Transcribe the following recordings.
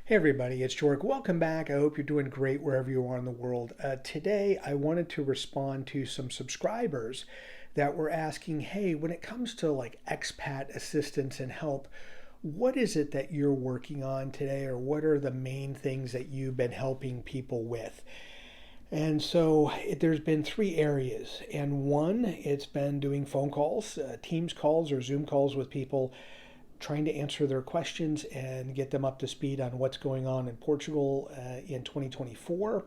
Hey everybody, it's Joric. Welcome back. I hope you're doing great wherever you are in the world. Today, I wanted to respond to some subscribers that were asking, hey, when it comes to like expat assistance and help, what is it that you're working on today, or what are the main things that you've been helping people with? And so there's been three areas. And one, it's been doing phone calls, Teams calls or Zoom calls with people, trying to answer their questions and get them up to speed on what's going on in Portugal in 2024,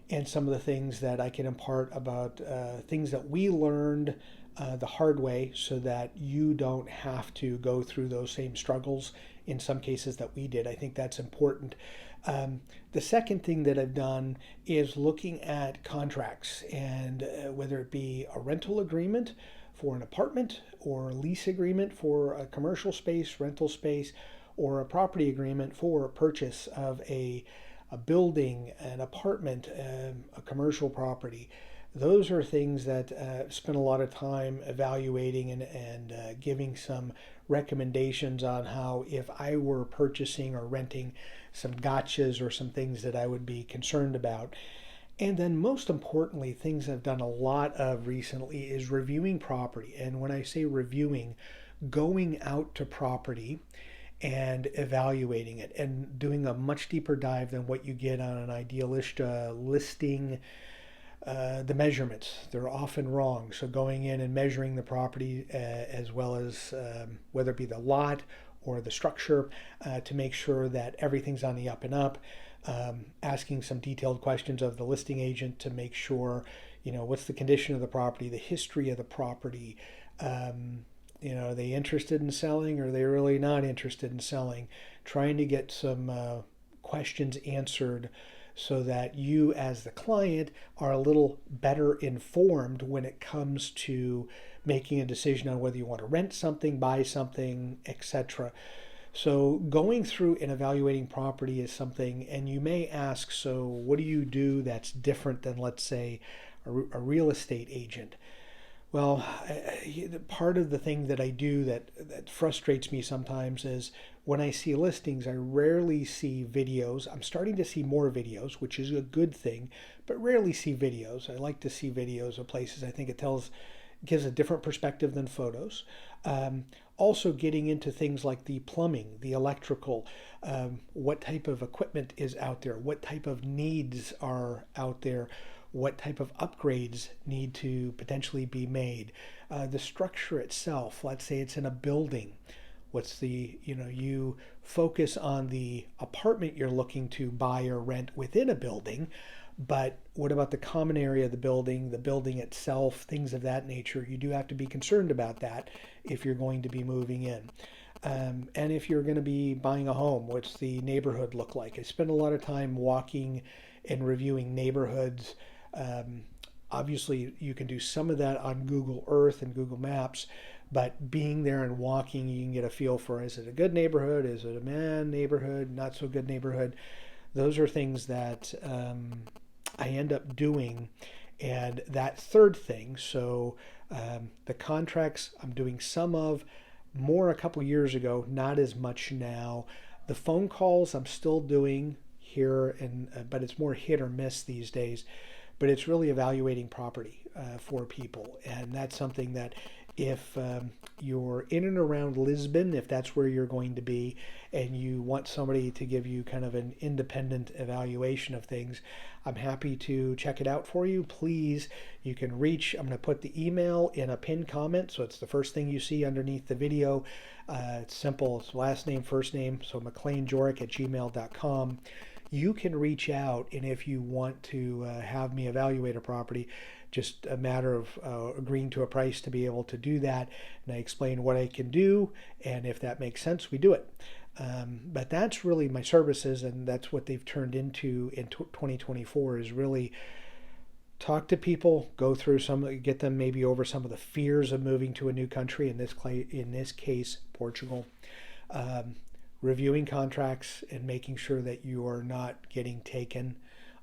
and some of the things that I can impart about things that we learned the hard way so that you don't have to go through those same struggles in some cases that we did. I think that's important. The second thing that I've done is looking at contracts, and whether it be a rental agreement for an apartment or a lease agreement for a commercial space, rental space, or a property agreement for a purchase of a building, an apartment, a commercial property. Those are things that spend a lot of time evaluating and giving some recommendations on how, if I were purchasing or renting, some gotchas or some things that I would be concerned about. And then, most importantly, things I've done a lot of recently is reviewing property. And when I say reviewing, going out to property and evaluating it and doing a much deeper dive than what you get on an idealist listing. The measurements, they're often wrong. So going in and measuring the property as well as whether it be the lot or the structure to make sure that everything's on the up and up. Asking some detailed questions of the listing agent to make sure, what's the condition of the property, the history of the property. Are they interested in selling, or are they really not interested in selling? Trying to get some questions answered so that you, as the client, are a little better informed when it comes to making a decision on whether you want to rent something, buy something, etc. So going through and evaluating property is something, and you may ask, so what do you do that's different than, let's say, a real estate agent? Well, part of the thing that I do that frustrates me sometimes is when I see listings, I rarely see videos. I'm starting to see more videos, which is a good thing, but rarely see videos. I like to see videos of places. I think it gives a different perspective than photos. Also getting into things like the plumbing, the electrical, what type of equipment is out there, what type of needs are out there, what type of upgrades need to potentially be made. The structure itself, let's say it's in a building. You focus on the apartment you're looking to buy or rent within a building, but what about the common area of the building itself, things of that nature? You do have to be concerned about that if you're going to be moving in. And if you're going to be buying a home, what's the neighborhood look like? I spend a lot of time walking and reviewing neighborhoods. Obviously, you can do some of that on Google Earth and Google Maps, but being there and walking, you can get a feel for, is it a good neighborhood? Is it a bad neighborhood? Not so good neighborhood? Those are things that I end up doing. And that third thing, so the contracts I'm doing some of, more a couple years ago, not as much now. The phone calls I'm still doing here, but it's more hit or miss these days. But it's really evaluating property for people. And that's something that if you're in and around Lisbon, if that's where you're going to be, and you want somebody to give you kind of an independent evaluation of things, I'm happy to check it out for you. Please, you can reach, I'm going to put the email in a pinned comment, so it's the first thing you see underneath the video. It's simple, it's last name, first name, so mcleanjoric@gmail.com. You can reach out, and if you want to have me evaluate a property, just a matter of agreeing to a price to be able to do that, and I explain what I can do, and if that makes sense, we do it. But that's really my services, and that's what they've turned into in 2024, is really talk to people, go through get them maybe over some of the fears of moving to a new country, in this case, Portugal. Reviewing contracts and making sure that you are not getting taken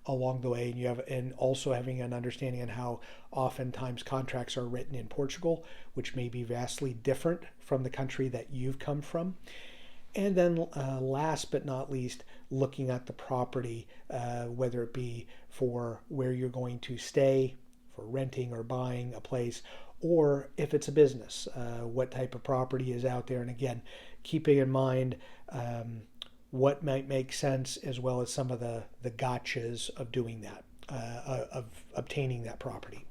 along the way, and also having an understanding on how oftentimes contracts are written in Portugal, which may be vastly different from the country that you've come from. And then last but not least, looking at the property, whether it be for where you're going to stay, for renting or buying a place, or if it's a business, what type of property is out there. And again, keeping in mind what might make sense, as well as some of the gotchas of doing that, of obtaining that property.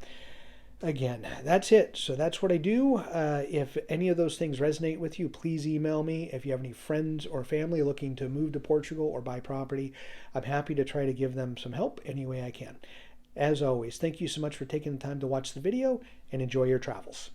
Again, that's it. So that's what I do. If any of those things resonate with you, please email me. If you have any friends or family looking to move to Portugal or buy property, I'm happy to try to give them some help any way I can. As always, thank you so much for taking the time to watch the video, and enjoy your travels.